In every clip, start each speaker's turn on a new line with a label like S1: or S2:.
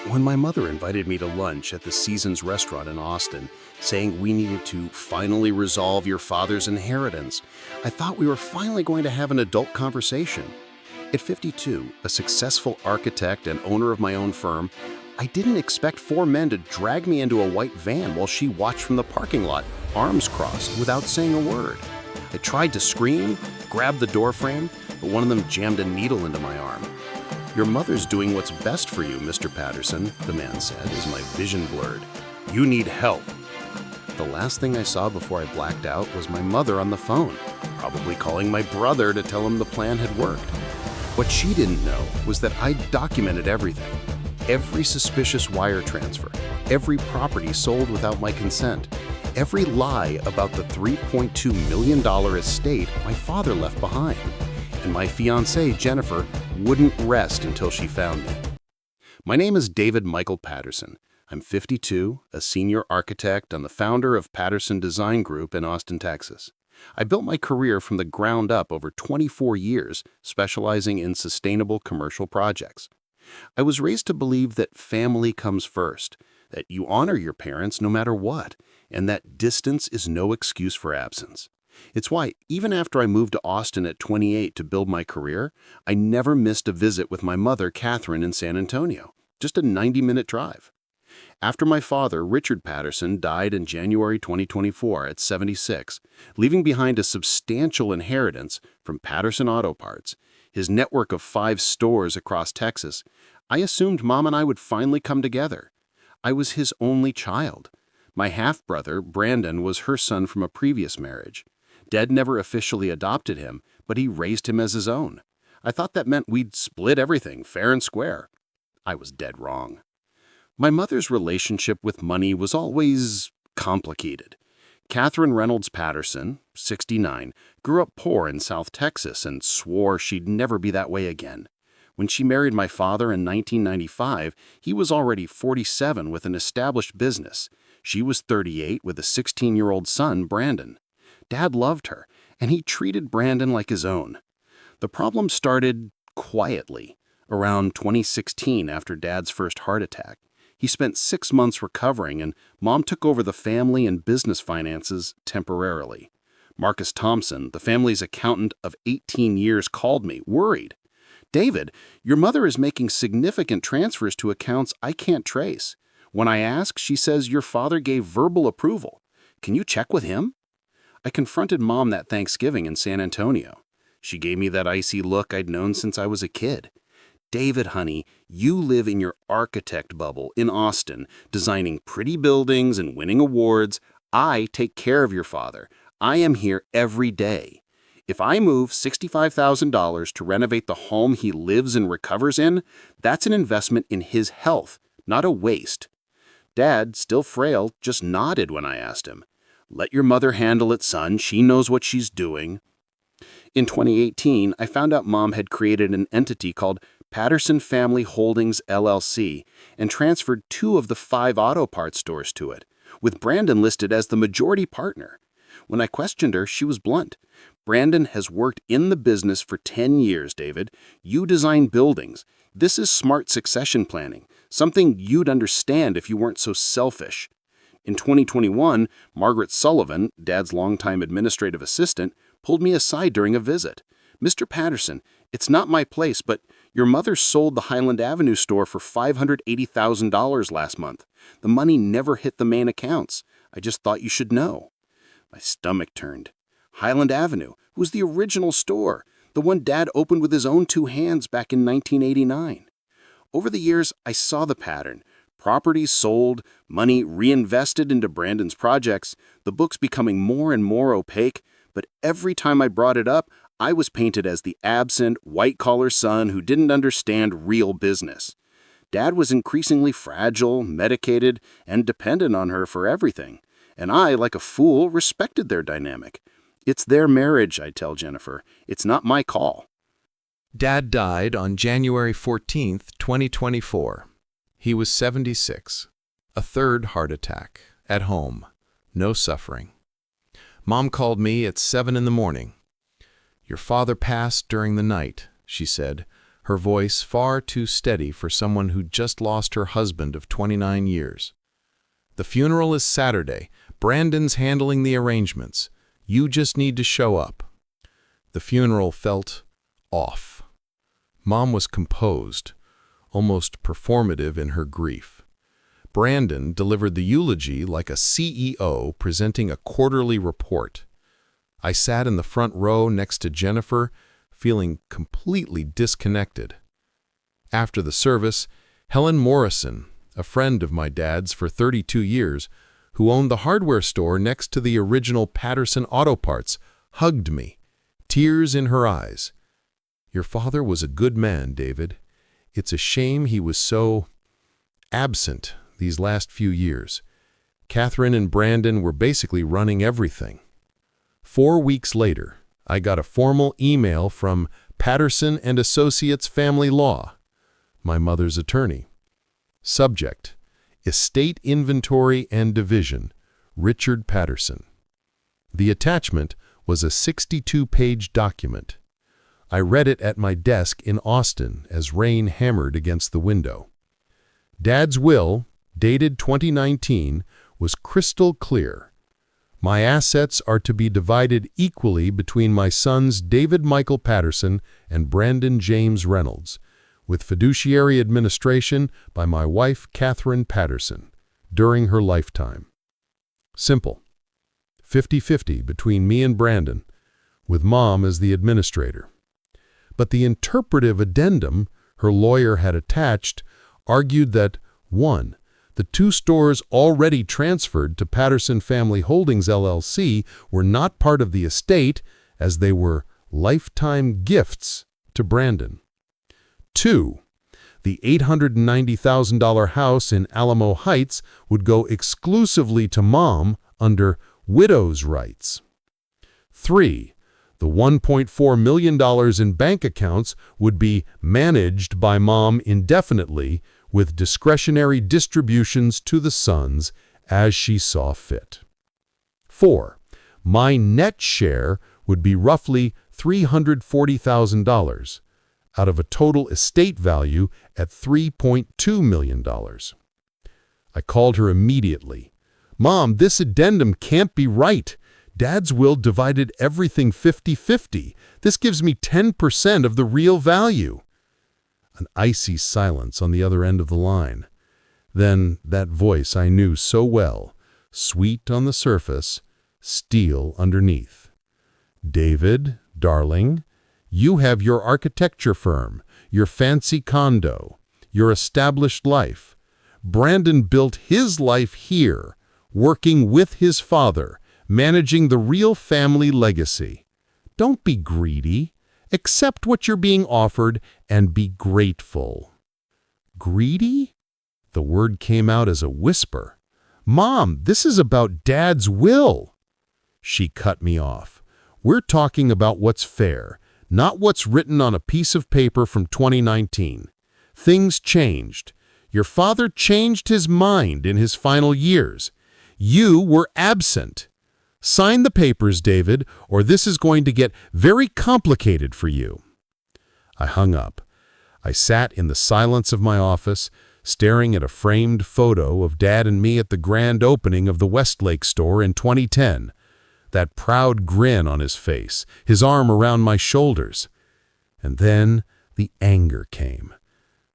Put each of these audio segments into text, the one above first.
S1: When my mother invited me to lunch at the Seasons restaurant in Austin, saying we needed to finally resolve your father's inheritance, I thought we were finally going to have an adult conversation. At 52, a successful architect and owner of my own firm, I didn't expect four men to drag me into a white van while she watched from the parking lot, arms crossed, without saying a word. I tried to scream, grab the door frame, but one of them jammed a needle into my arm. "Your mother's doing what's best for you, Mr. Patterson," the man said as my vision blurred. "You need help." The last thing I saw before I blacked out was my mother on the phone, probably calling my brother to tell him the plan had worked. What she didn't know was that I documented everything. Every suspicious wire transfer, every property sold without my consent, every lie about the $3.2 million estate my father left behind. And my fiancée, Jennifer, wouldn't rest until she found me. My name is David Michael Patterson. I'm 52, a senior architect and the founder of Patterson Design Group in Austin, Texas. I built my career from the ground up over 24 years, specializing in sustainable commercial projects. I was raised to believe that family comes first, that you honor your parents no matter what, and that distance is no excuse for absence. It's why, even after I moved to Austin at 28 to build my career, I never missed a visit with my mother, Catherine, in San Antonio, just a 90-minute drive. After my father, Richard Patterson, died in January 2024 at 76, leaving behind a substantial inheritance from Patterson Auto Parts, his network of 5 stores across Texas, I assumed Mom and I would finally come together. I was his only child. My half-brother, Brandon, was her son from a previous marriage. Dad never officially adopted him, but he raised him as his own. I thought that meant we'd split everything fair and square. I was dead wrong. My mother's relationship with money was always complicated. Catherine Reynolds Patterson, 69, grew up poor in South Texas and swore she'd never be that way again. When she married my father in 1995, he was already 47 with an established business. She was 38 with a 16-year-old son, Brandon. Dad loved her, and he treated Brandon like his own. The problem started quietly, around 2016 after Dad's first heart attack. He spent 6 months recovering, and Mom took over the family and business finances temporarily. Marcus Thompson, the family's accountant of 18 years, called me, worried. "David, your mother is making significant transfers to accounts I can't trace. When I ask, she says your father gave verbal approval. Can you check with him?" I confronted Mom that Thanksgiving in San Antonio. She gave me that icy look I'd known since I was a kid. "David, honey, you live in your architect bubble in Austin, designing pretty buildings and winning awards. I take care of your father. I am here every day. If I move $65,000 to renovate the home he lives and recovers in, that's an investment in his health, not a waste." Dad, still frail, just nodded when I asked him. "Let your mother handle it, son. She knows what she's doing." In 2018, I found out Mom had created an entity called Patterson Family Holdings, LLC, and transferred 2 of the 5 auto parts stores to it, with Brandon listed as the majority partner. When I questioned her, she was blunt. "Brandon has worked in the business for 10 years, David. You design buildings. This is smart succession planning, something you'd understand if you weren't so selfish." In 2021, Margaret Sullivan, Dad's longtime administrative assistant, pulled me aside during a visit. "Mr. Patterson, it's not my place, but your mother sold the Highland Avenue store for $580,000 last month. The money never hit the main accounts. I just thought you should know." My stomach turned. Highland Avenue was the original store, the one Dad opened with his own 2 hands back in 1989. Over the years, I saw the pattern. Properties sold, money reinvested into Brandon's projects, the books becoming more and more opaque, but every time I brought it up, I was painted as the absent, white-collar son who didn't understand real business. Dad was increasingly fragile, medicated, and dependent on her for everything, and I, like a fool, respected their dynamic. "It's their marriage," I tell Jennifer. "It's not my call."
S2: Dad died on January 14, 2024. He was 76. A 3rd heart attack, at home, no suffering. Mom called me at 7 in the morning. "Your father passed during the night," she said, her voice far too steady for someone who'd just lost her husband of 29 years. "The funeral is Saturday. Brandon's handling the arrangements. You just need to show up." The funeral felt off. Mom was composed, almost performative in her grief. Brandon delivered the eulogy like a CEO presenting a quarterly report. I sat in the front row next to Jennifer, feeling completely disconnected. After the service, Helen Morrison, a friend of my dad's for 32 years, who owned the hardware store next to the original Patterson Auto Parts, hugged me, tears in her eyes. "Your father was a good man, David. It's a shame he was so absent these last few years. Catherine and Brandon were basically running everything." 4 weeks later, I got a formal email from Patterson and Associates Family Law, my mother's attorney. Subject: Estate Inventory and Division, Richard Patterson. The attachment was a 62-page document. I read it at my desk in Austin as rain hammered against the window. Dad's will, dated 2019, was crystal clear. My assets are to be divided equally between my sons David Michael Patterson and Brandon James Reynolds, with fiduciary administration by my wife Catherine Patterson during her lifetime. Simple. 50-50 between me and Brandon, with Mom as the administrator. But the interpretive addendum her lawyer had attached argued that 1. The 2 stores already transferred to Patterson Family Holdings LLC were not part of the estate, as they were lifetime gifts to Brandon. 2. The $890,000 house in Alamo Heights would go exclusively to Mom under widow's rights. 3. The $1.4 million in bank accounts would be managed by Mom indefinitely, with discretionary distributions to the sons as she saw fit. 4. My net share would be roughly $340,000 out of a total estate value at $3.2 million. I called her immediately. "Mom, this addendum can't be right. Dad's will divided everything 50-50. This gives me 10% of the real value." An icy silence on the other end of the line. Then that voice I knew so well, sweet on the surface, steel underneath. "David, darling, you have your architecture firm, your fancy condo, your established life. Brandon built his life here, working with his father, managing the real family legacy. Don't be greedy. Accept what you're being offered and be grateful." Greedy? The word came out as a whisper. "Mom, this is about Dad's will." She cut me off. "We're talking about what's fair, not what's written on a piece of paper from 2019. Things changed. Your father changed his mind in his final years. You were absent. Sign the papers, David, or this is going to get very complicated for you." I hung up. I sat in the silence of my office, staring at a framed photo of Dad and me at the grand opening of the Westlake store in 2010. That proud grin on his face, his arm around my shoulders. And then the anger came.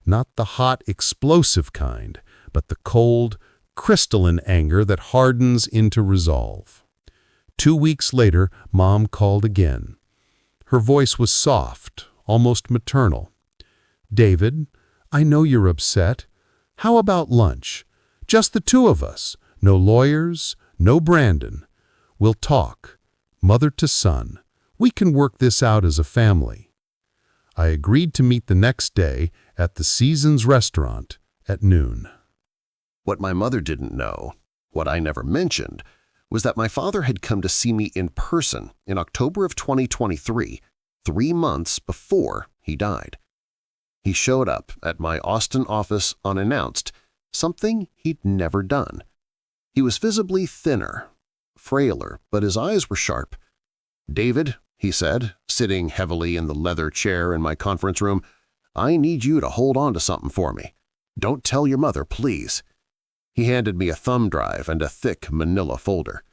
S2: Not the hot, explosive kind, but the cold, crystalline anger that hardens into resolve. 2 weeks later, Mom called again. Her voice was soft, almost maternal. "David, I know you're upset. How about lunch? Just the 2 of us. No lawyers, no Brandon. We'll talk, mother to son. We can work this out as a family." I agreed to meet the next day at the Seasons restaurant at noon.
S1: What my mother didn't know, what I never mentioned, was that my father had come to see me in person in October of 2023, 3 months before he died. He showed up at my Austin office unannounced, something he'd never done. He was visibly thinner, frailer, but his eyes were sharp. "David," he said, sitting heavily in the leather chair in my conference room, I need you to hold on to something for me. Don't tell your mother, please." He handed me a thumb drive and a thick manila folder.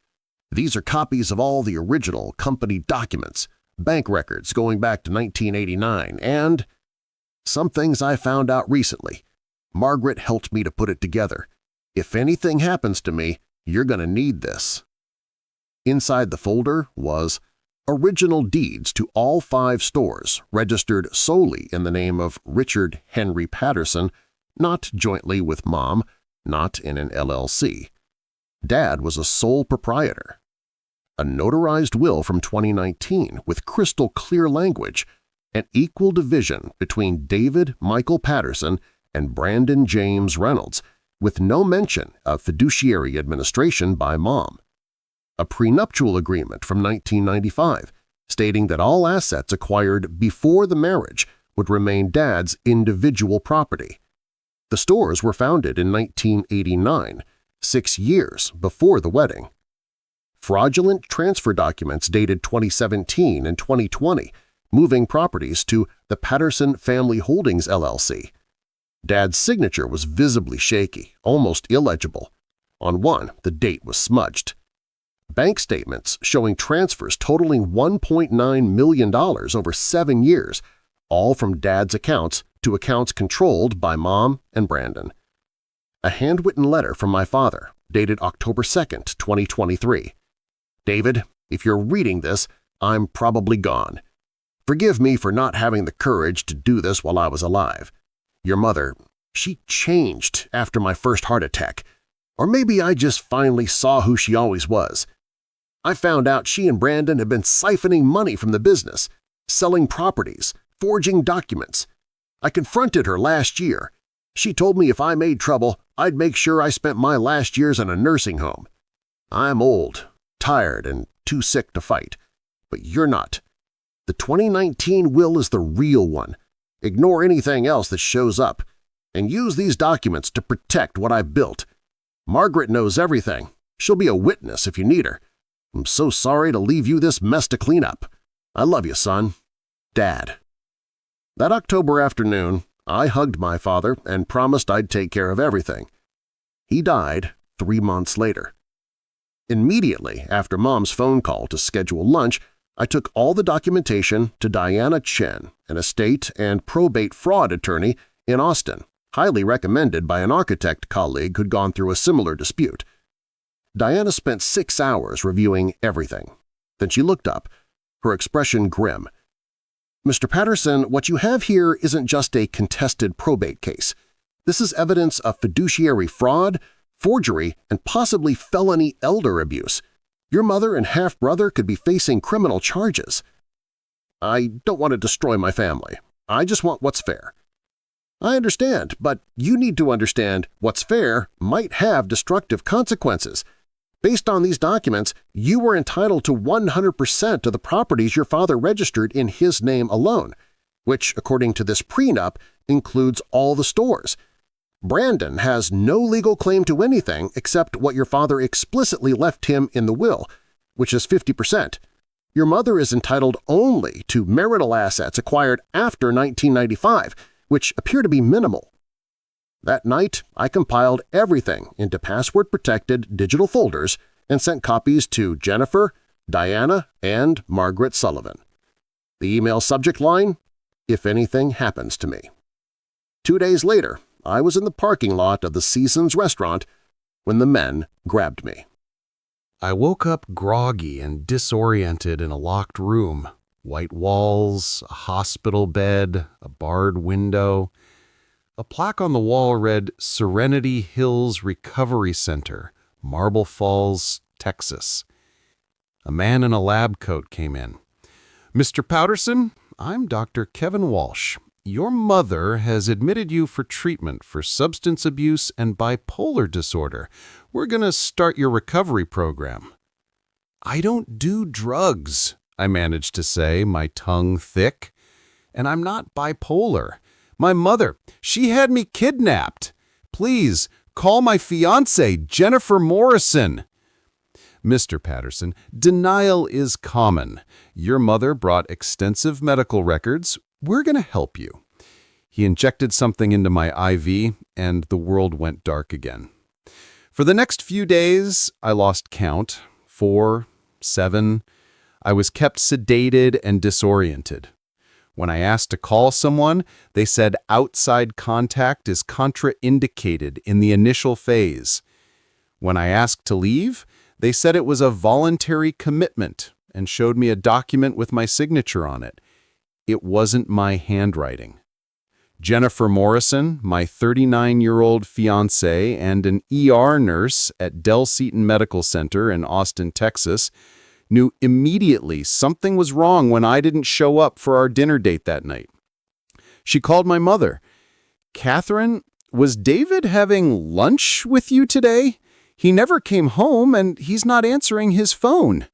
S1: "These are copies of all the original company documents, bank records going back to 1989, and some things I found out recently. Margaret helped me to put it together. If anything happens to me, you're going to need this." Inside the folder was original deeds to all 5 stores registered solely in the name of Richard Henry Patterson, not jointly with Mom, not in an LLC. Dad was a sole proprietor. A notarized will from 2019 with crystal clear language, an equal division between David Michael Patterson and Brandon James Reynolds, with no mention of fiduciary administration by Mom. A prenuptial agreement from 1995 stating that all assets acquired before the marriage would remain Dad's individual property. The stores were founded in 1989, 6 years before the wedding. Fraudulent transfer documents dated 2017 and 2020, moving properties to the Patterson Family Holdings LLC. Dad's signature was visibly shaky, almost illegible. On one, the date was smudged. Bank statements showing transfers totaling $1.9 million over 7 years, all from Dad's accounts to accounts controlled by Mom and Brandon. A handwritten letter from my father, dated October 2, 2023. "David, if you're reading this, I'm probably gone. Forgive me for not having the courage to do this while I was alive. Your mother, she changed after my first heart attack. Or maybe I just finally saw who she always was. I found out she and Brandon had been siphoning money from the business, selling properties, forging documents. I confronted her last year. She told me if I made trouble, I'd make sure I spent my last years in a nursing home. I'm old, tired, and too sick to fight. But you're not. The 2019 will is the real one. Ignore anything else that shows up, and use these documents to protect what I built. Margaret knows everything. She'll be a witness if you need her. I'm so sorry to leave you this mess to clean up. I love you, son. Dad." That October afternoon, I hugged my father and promised I'd take care of everything. He died 3 months later. Immediately after Mom's phone call to schedule lunch, I took all the documentation to Diana Chen, an estate and probate fraud attorney in Austin, highly recommended by an architect colleague who'd gone through a similar dispute. Diana spent 6 hours reviewing everything. Then she looked up, her expression grim. "Mr. Patterson, what you have here isn't just a contested probate case. This is evidence of fiduciary fraud, forgery, and possibly felony elder abuse. Your mother and half-brother could be facing criminal charges." "I don't want to destroy my family. I just want what's fair." "I understand, but you need to understand what's fair might have destructive consequences. Based on these documents, you were entitled to 100% of the properties your father registered in his name alone, which, according to this prenup, includes all the stores. Brandon has no legal claim to anything except what your father explicitly left him in the will, which is 50%. Your mother is entitled only to marital assets acquired after 1995, which appear to be minimal. That night, I compiled everything into password-protected digital folders and sent copies to Jennifer, Diana, and Margaret Sullivan. The email subject line, "If anything happens to me." 2 days later, I was in the parking lot of the Seasons restaurant when the men grabbed me.
S2: I woke up groggy and disoriented in a locked room. White walls, a hospital bed, a barred window. A plaque on the wall read Serenity Hills Recovery Center, Marble Falls, Texas. A man in a lab coat came in. "Mr. Patterson, I'm Dr. Kevin Walsh. Your mother has admitted you for treatment for substance abuse and bipolar disorder. We're going to start your recovery program." "I don't do drugs," I managed to say, my tongue thick. "And I'm not bipolar. My mother, she had me kidnapped. Please, call my fiancée, Jennifer Morrison." "Mr. Patterson, denial is common. Your mother brought extensive medical records. We're going to help you. He injected something into my IV, and the world went dark again. For the next few days, I lost count. 4, 7. I was kept sedated and disoriented. When I asked to call someone, they said outside contact is contraindicated in the initial phase. When I asked to leave, they said it was a voluntary commitment and showed me a document with my signature on it. It wasn't my handwriting. Jennifer Morrison, my 39-year-old fiancée and an ER nurse at Del Seton Medical Center in Austin, Texas, knew immediately something was wrong when I didn't show up for our dinner date that night. She called my mother. "Catherine, was David having lunch with you today? He never came home and he's not answering his phone."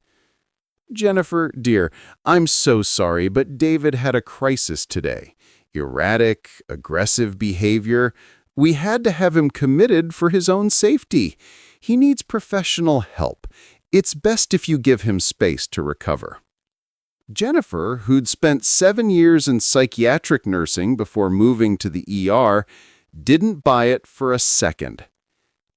S2: "Jennifer, dear, I'm so sorry, but David had a crisis today. Erratic, aggressive behavior. We had to have him committed for his own safety. He needs professional help. It's best if you give him space to recover." Jennifer, who'd spent 7 years in psychiatric nursing before moving to the ER, didn't buy it for a second.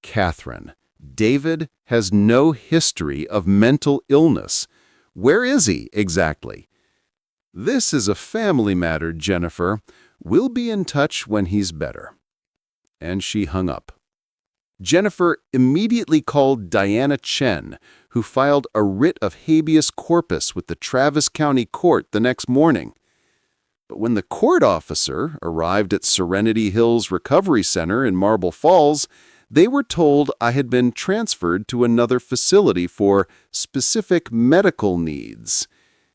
S2: "Catherine, David has no history of mental illness. Where is he exactly?" "This is a family matter, Jennifer. We'll be in touch when he's better." And she hung up. Jennifer immediately called Diana Chen, who filed a writ of habeas corpus with the Travis County Court the next morning. But when the court officer arrived at Serenity Hills Recovery Center in Marble Falls, they were told I had been transferred to another facility for specific medical needs.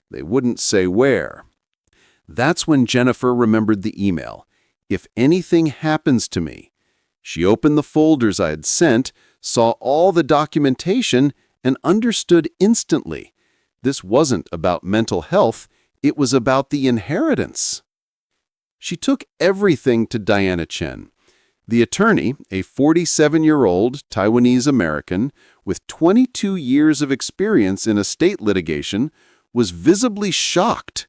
S2: They wouldn't say where. That's when Jennifer remembered the email. "If anything happens to me." She opened the folders I had sent, saw all the documentation, and understood instantly. This wasn't about mental health, it was about the inheritance. She took everything to Diana Chen. The attorney, a 47-year-old Taiwanese American with 22 years of experience in estate litigation, was visibly shocked.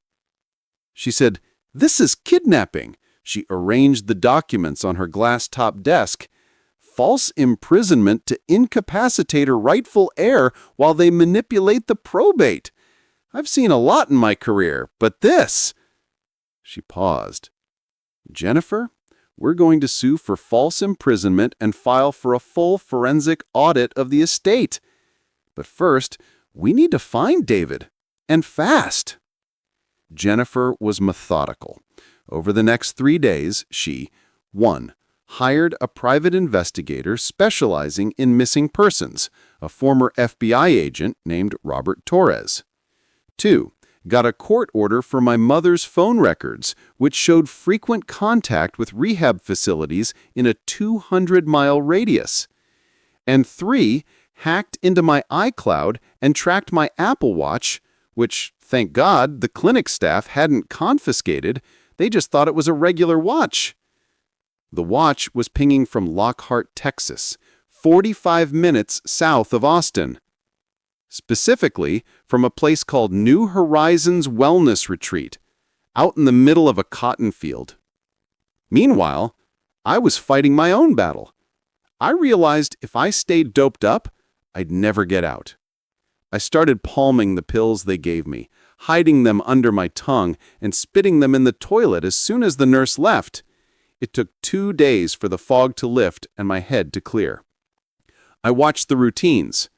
S2: She said, "This is kidnapping." She arranged the documents on her glass-top desk. "False imprisonment to incapacitate her rightful heir while they manipulate the probate. I've seen a lot in my career, but this..." She paused. "Jennifer, we're going to sue for false imprisonment and file for a full forensic audit of the estate. But first, we need to find David, and fast." Jennifer was methodical. Over the next 3 days, she 1. Hired a private investigator specializing in missing persons, a former FBI agent named Robert Torres. 2. Got a court order for my mother's phone records, which showed frequent contact with rehab facilities in a 200-mile radius. And 3. Hacked into my iCloud and tracked my Apple Watch, which, thank God, the clinic staff hadn't confiscated. They just thought it was a regular watch. The watch was pinging from Lockhart, Texas, 45 minutes south of Austin. Specifically, from a place called New Horizons Wellness Retreat, out in the middle of a cotton field. Meanwhile, I was fighting my own battle. I realized if I stayed doped up, I'd never get out. I started palming the pills they gave me, hiding them under my tongue and spitting them in the toilet as soon as the nurse left. It took 2 days for the fog to lift and my head to clear. I watched the routines.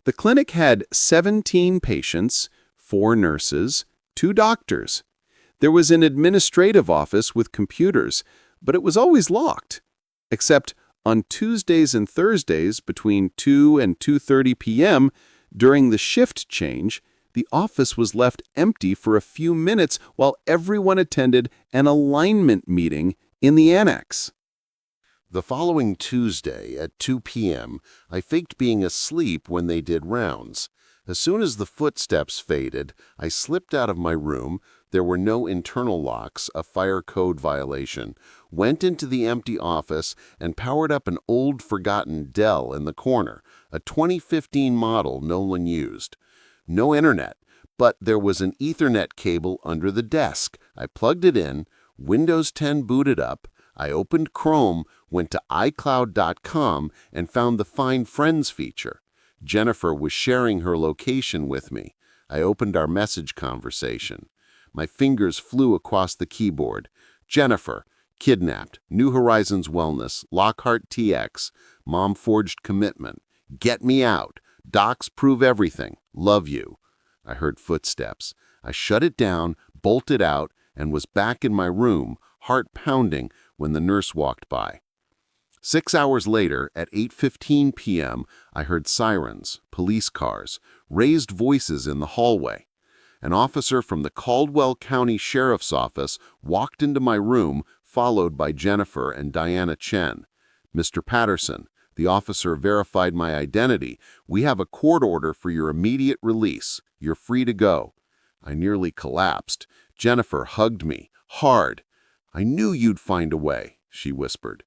S2: The clinic had 17 patients, 4 nurses, 2 doctors. There was an administrative office with computers, but it was always locked. Except on Tuesdays and Thursdays between 2 and 2:30 p.m., during the shift change, the office was left empty for a few minutes while everyone attended an alignment meeting in the annex.
S1: The following Tuesday at 2 p.m., I faked being asleep when they did rounds. As soon as the footsteps faded, I slipped out of my room. There were no internal locks, a fire code violation. Went into the empty office and powered up an old forgotten Dell in the corner, a 2015 model no one used. No internet, but there was an Ethernet cable under the desk. I plugged it in, Windows 10 booted up. I opened Chrome, went to iCloud.com, and found the Find Friends feature. Jennifer was sharing her location with me. I opened our message conversation. My fingers flew across the keyboard. Jennifer, kidnapped, New Horizons Wellness, Lockhart TX, Mom forged commitment. Get me out. Docs prove everything. Love you. I heard footsteps. I shut it down, bolted out, and was back in my room, heart pounding, when the nurse walked by. 6 hours later, at 8:15 p.m., I heard sirens, police cars, raised voices in the hallway. An officer from the Caldwell County Sheriff's Office walked into my room, followed by Jennifer and Diana Chen. "Mr. Patterson," the officer verified my identity. "We have a court order for your immediate release. You're free to go." I nearly collapsed. Jennifer hugged me, hard. "I knew you'd find a way," she whispered.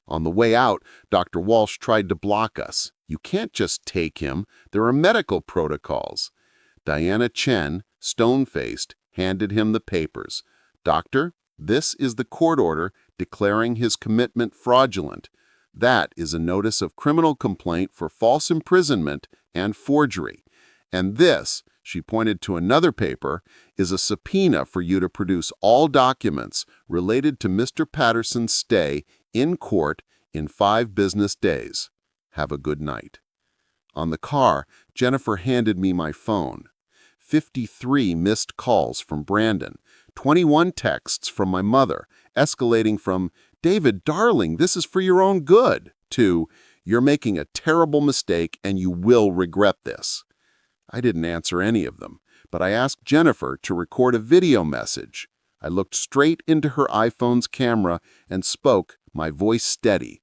S1: On the way out, Dr. Walsh tried to block us. "You can't just take him. There are medical protocols." Diana Chen, stone-faced, handed him the papers. "Doctor, this is the court order declaring his commitment fraudulent. That is a notice of criminal complaint for false imprisonment and forgery. And this," she pointed to another paper, "is a subpoena for you to produce all documents related to Mr. Patterson's stay in court in 5 business days. Have a good night." On the car, Jennifer handed me my phone. 53 missed calls from Brandon, 21 texts from my mother, escalating from, "David, darling, this is for your own good," to, "You're making a terrible mistake and you will regret this." I didn't answer any of them, but I asked Jennifer to record a video message. I looked straight into her iPhone's camera and spoke, my voice steady.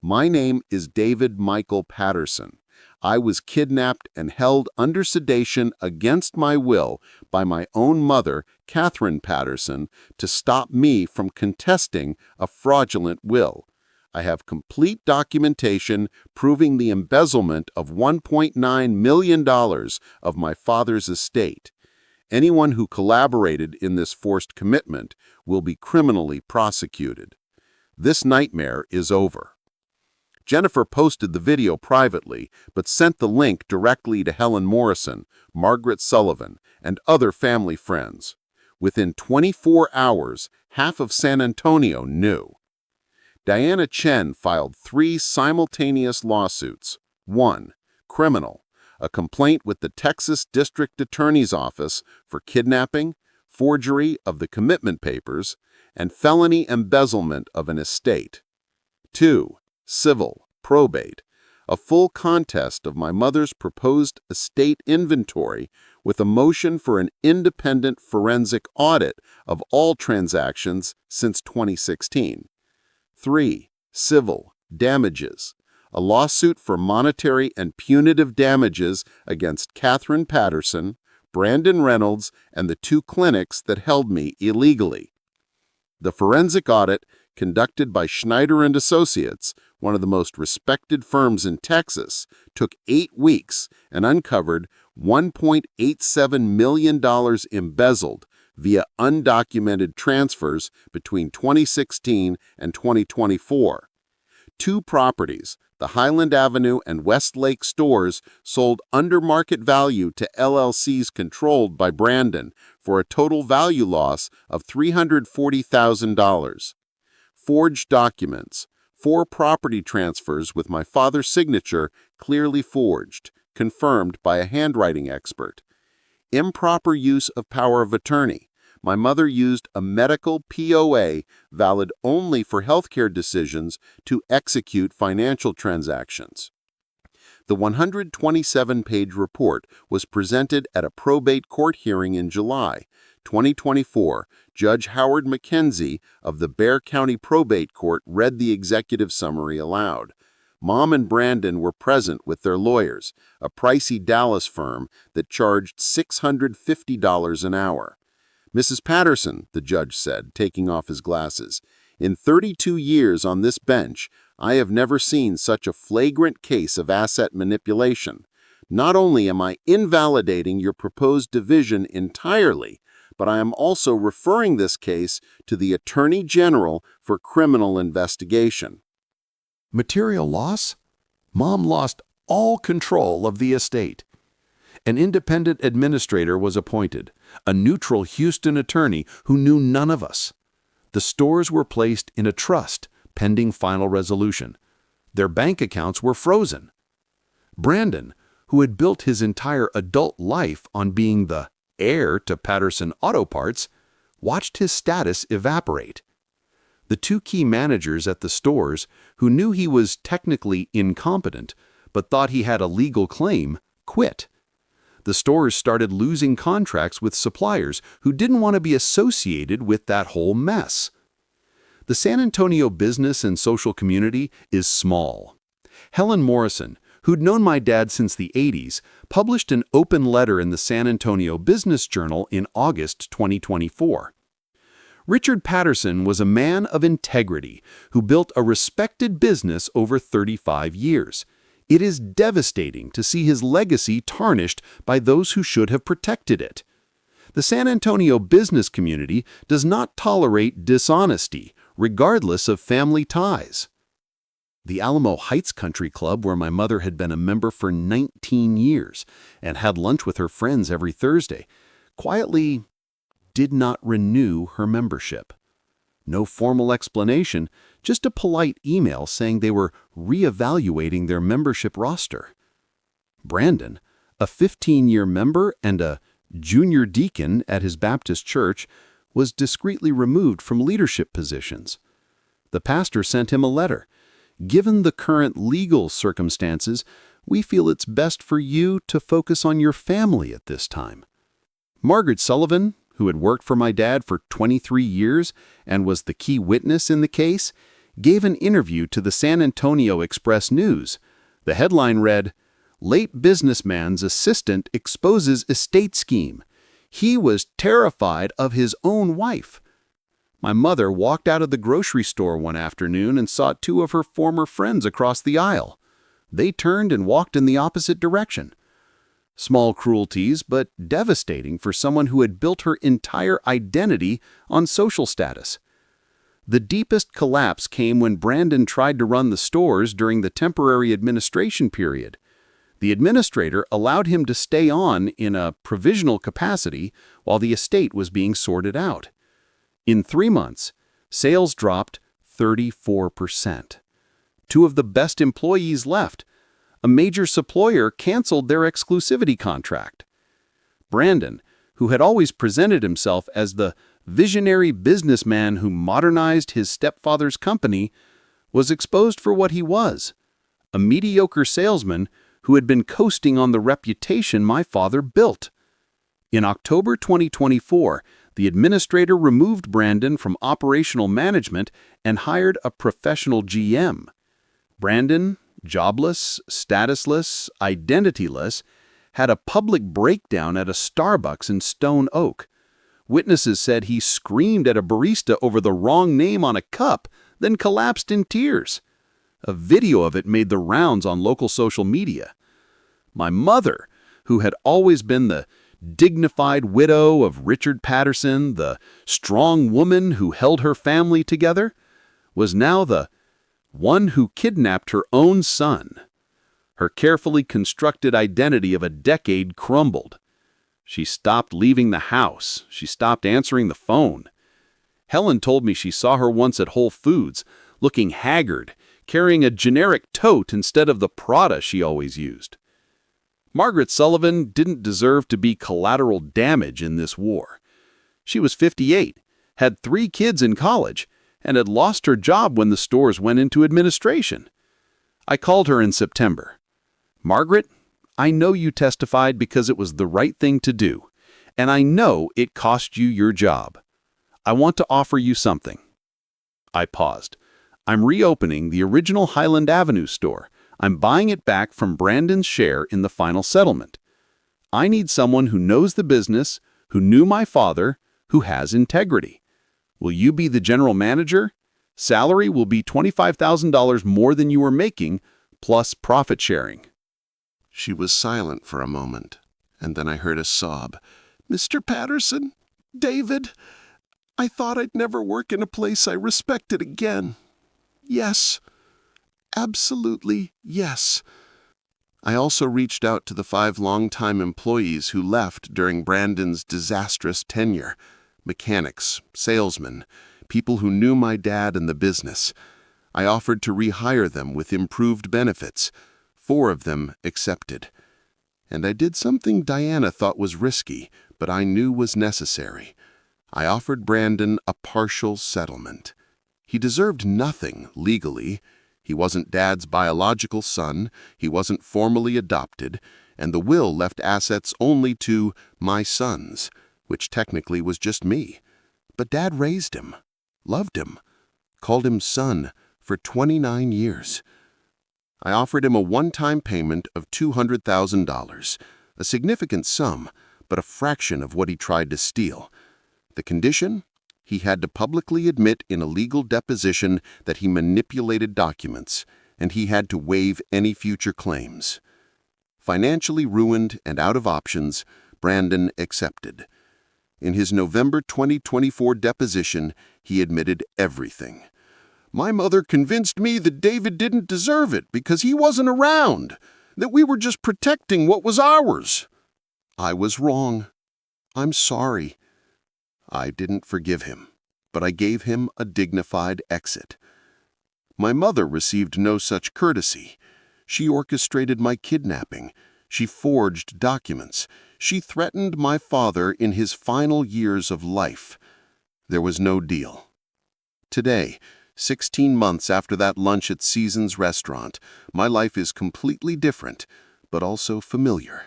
S1: "My name is David Michael Patterson. I was kidnapped and held under sedation against my will by my own mother, Catherine Patterson, to stop me from contesting a fraudulent will. I have complete documentation proving the embezzlement of $1.9 million of my father's estate. Anyone who collaborated in this forced commitment will be criminally prosecuted. This nightmare is over." Jennifer posted the video privately, but sent the link directly to Helen Morrison, Margaret Sullivan, and other family friends. Within 24 hours, half of San Antonio knew. Diana Chen filed 3 simultaneous lawsuits. 1. Criminal, a complaint with the Texas District Attorney's Office for kidnapping, forgery of the commitment papers, and felony embezzlement of an estate. 2. Civil, probate, a full contest of my mother's proposed estate inventory with a motion for an independent forensic audit of all transactions since 2016. 3. Civil, damages, a lawsuit for monetary and punitive damages against Catherine Patterson, Brandon Reynolds, and the 2 clinics that held me illegally. The forensic audit, conducted by Schneider and Associates, one of the most respected firms in Texas, took 8 weeks and uncovered $1.87 million embezzled via undocumented transfers between 2016 and 2024. 2 properties, the Highland Avenue and Westlake stores, sold under market value to LLCs controlled by Brandon for a total value loss of $340,000. Forged documents, 4 property transfers with my father's signature clearly forged, confirmed by a handwriting expert. Improper use of power of attorney. My mother used a medical POA valid only for healthcare decisions to execute financial transactions. The 127-page report was presented at a probate court hearing in July 2024. Judge Howard McKenzie of the Bexar County Probate Court read the executive summary aloud. Mom and Brandon were present with their lawyers, a pricey Dallas firm that charged $650 an hour. "Mrs. Patterson," the judge said, taking off his glasses, "in 32 years on this bench, I have never seen such a flagrant case of asset manipulation. Not only am I invalidating your proposed division entirely, but I am also referring this case to the Attorney General for criminal investigation.
S2: Material loss? Mom lost all control of the estate. An independent administrator was appointed, a neutral Houston attorney who knew none of us. The stores were placed in a trust pending final resolution. Their bank accounts were frozen. Brandon, who had built his entire adult life on being the heir to Patterson Auto Parts, watched his status evaporate. The two key managers at the stores, who knew he was technically incompetent but thought he had a legal claim, quit. The stores started losing contracts with suppliers who didn't want to be associated with that whole mess. The San Antonio business and social community is small. Helen Morrison, who'd known my dad since the 80s, published an open letter in the San Antonio Business Journal in August 2024. Richard Patterson was a man of integrity who built a respected business over 35 years. It is devastating to see his legacy tarnished by those who should have protected it. The San Antonio business community does not tolerate dishonesty, regardless of family ties. The Alamo Heights Country Club, where my mother had been a member for 19 years and had lunch with her friends every Thursday, quietly did not renew her membership. No formal explanation, just a polite email saying they were reevaluating their membership roster. Brandon, a 15-year member and a junior deacon at his Baptist church, was discreetly removed from leadership positions. The pastor sent him a letter. Given the current legal circumstances, we feel it's best for you to focus on your family at this time. Margaret Sullivan, who had worked for my dad for 23 years and was the key witness in the case, gave an interview to the San Antonio Express-News. The headline read, "Late businessman's assistant exposes estate scheme. He was terrified of his own wife." My mother walked out of the grocery store one afternoon and saw two of her former friends across the aisle. They turned and walked in the opposite direction. Small cruelties, but devastating for someone who had built her entire identity on social status. The deepest collapse came when Brandon tried to run the stores during the temporary administration period. The administrator allowed him to stay on in a provisional capacity while the estate was being sorted out. In 3 months, sales dropped 34%. Two of the best employees left. A major supplier canceled their exclusivity contract. Brandon, who had always presented himself as the visionary businessman who modernized his stepfather's company, was exposed for what he was, a mediocre salesman who had been coasting on the reputation my father built. In October 2024, the administrator removed Brandon from operational management and hired a professional GM. Brandon, jobless, statusless, identityless, had a public breakdown at a Starbucks in Stone Oak. Witnesses said he screamed at a barista over the wrong name on a cup, then collapsed in tears. A video of it made the rounds on local social media. My mother, who had always been the dignified widow of Richard Patterson, the strong woman who held her family together, was now the one who kidnapped her own son. Her carefully constructed identity of a decade crumbled. She stopped leaving the house. She stopped answering the phone. Helen told me she saw her once at Whole Foods, looking haggard, carrying a generic tote instead of the Prada she always used. Margaret Sullivan didn't deserve to be collateral damage in this war. She was 58, had 3 kids in college, and had lost her job when the stores went into administration. I called her in September. "Margaret, I know you testified because it was the right thing to do, and I know it cost you your job. I want to offer you something." I paused. "I'm reopening the original Highland Avenue store. I'm buying it back from Brandon's share in the final settlement. I need someone who knows the business, who knew my father, who has integrity. Will you be the general manager? Salary will be $25,000 more than you were making, plus profit sharing."
S1: She was silent for a moment, and then I heard a sob. "Mr. Patterson,
S3: David, I thought I'd never work in a place I respected again. Yes, absolutely yes. I also reached out to the 5 longtime employees who left during Brandon's disastrous tenure. Mechanics, salesmen, people who knew my dad and the business. I offered to rehire them with improved benefits. 4 of them accepted. And I did something Diana thought was risky, but I knew was necessary. I offered Brandon a partial settlement. He deserved nothing legally. He wasn't Dad's biological son, he wasn't formally adopted, and the will left assets only to my sons, which technically was just me. But Dad raised him, loved him, called him son for 29 years. I offered him a one-time payment of $200,000, a significant sum, but a fraction of what he tried to steal. The condition? He had to publicly admit in a legal deposition that he manipulated documents, and he had to waive any future claims. Financially ruined and out of options, Brandon accepted. In his November 2024 deposition, he admitted everything. My mother convinced me that David didn't deserve it because he wasn't around, that we were just protecting what was ours. I was wrong. I'm sorry. I didn't forgive him, but I gave him a dignified exit. My mother received no such courtesy. She orchestrated my kidnapping. She forged documents. She threatened my father in his final years of life. There was no deal. Today, 16 months after that lunch at Seasons Restaurant, my life is completely different, but also familiar.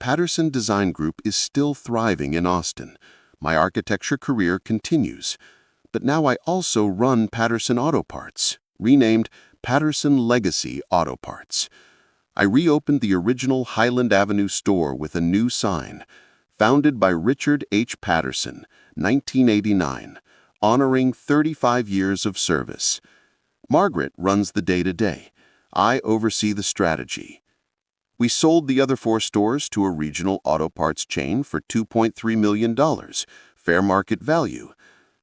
S3: Patterson Design Group is still thriving in Austin. My architecture career continues, but now I also run Patterson Auto Parts, renamed Patterson Legacy Auto Parts. I reopened the original Highland Avenue store with a new sign, founded by Richard H. Patterson, 1989, honoring 35 years of service. Margaret runs the day-to-day. I oversee the strategy. We sold the other 4 stores to a regional auto parts chain for $2.3 million, fair market value.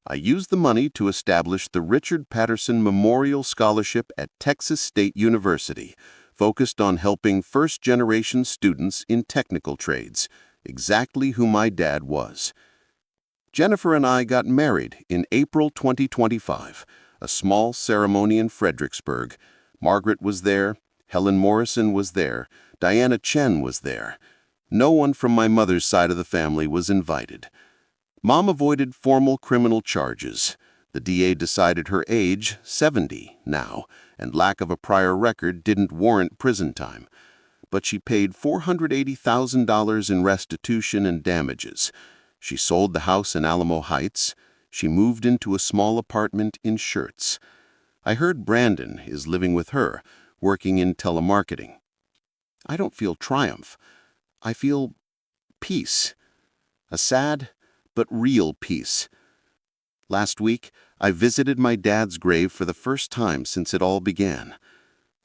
S3: I used the money to establish the Richard Patterson Memorial Scholarship at Texas State University, focused on helping first-generation students in technical trades, exactly who my dad was. Jennifer and I got married in April 2025, a small ceremony in Fredericksburg. Margaret was there, Helen Morrison was there, Diana Chen was there. No one from my mother's side of the family was invited. Mom avoided formal criminal charges. The DA decided her age, 70 now, and lack of a prior record didn't warrant prison time. But she paid $480,000 in restitution and damages. She sold the house in Alamo Heights. She moved into a small apartment in Schertz. I heard Brandon is living with her, working in telemarketing. I don't feel triumph. I feel peace. A sad but real peace. Last week, I visited my dad's grave for the first time since it all began.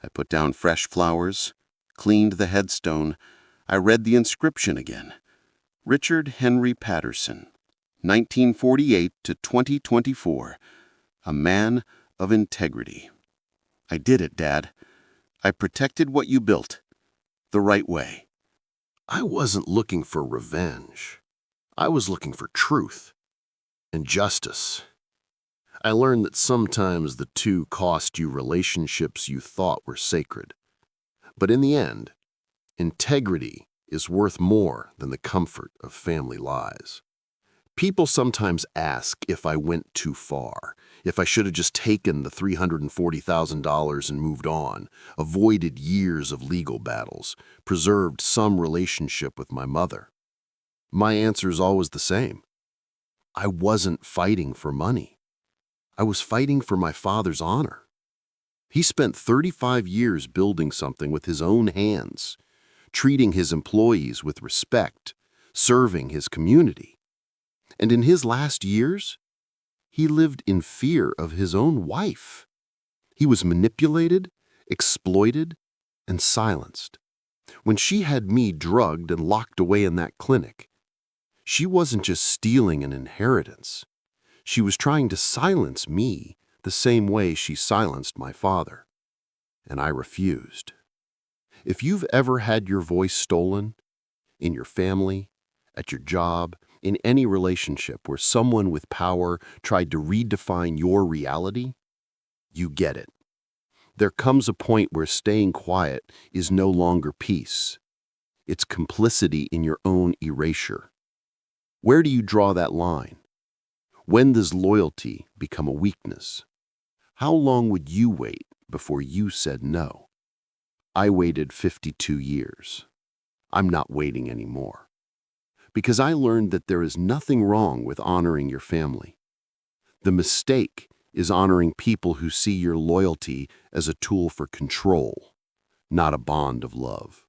S3: I put down fresh flowers, cleaned the headstone. I read the inscription again. Richard Henry Patterson, 1948 to 2024, a man of integrity. I did it, Dad. I protected what you built, the right way.
S1: I wasn't looking for revenge. I was looking for truth and justice. I learned that sometimes the two cost you relationships you thought were sacred. But in the end, integrity is worth more than the comfort of family lies. People sometimes ask if I went too far, if I should have just taken the $340,000 and moved on, avoided years of legal battles, preserved some relationship with my mother. My answer is always the same. I wasn't fighting for money. I was fighting for my father's honor. He spent 35 years building something with his own hands, treating his employees with respect, serving his community. And in his last years, he lived in fear of his own wife. He was manipulated, exploited, and silenced. When she had me drugged and locked away in that clinic, She wasn't just stealing an inheritance. She was trying to silence me the same way she silenced my father. And I refused. If you've ever had your voice stolen, in your family, at your job, in any relationship where someone with power tried to redefine your reality, you get it. There comes a point where staying quiet is no longer peace. It's complicity in your own erasure. Where do you draw that line? When does loyalty become a weakness? How long would you wait before you said no? I waited 52 years. I'm not waiting anymore. Because I learned that there is nothing wrong with honoring your family. The mistake is honoring people who see your loyalty as a tool for control, not a bond of love.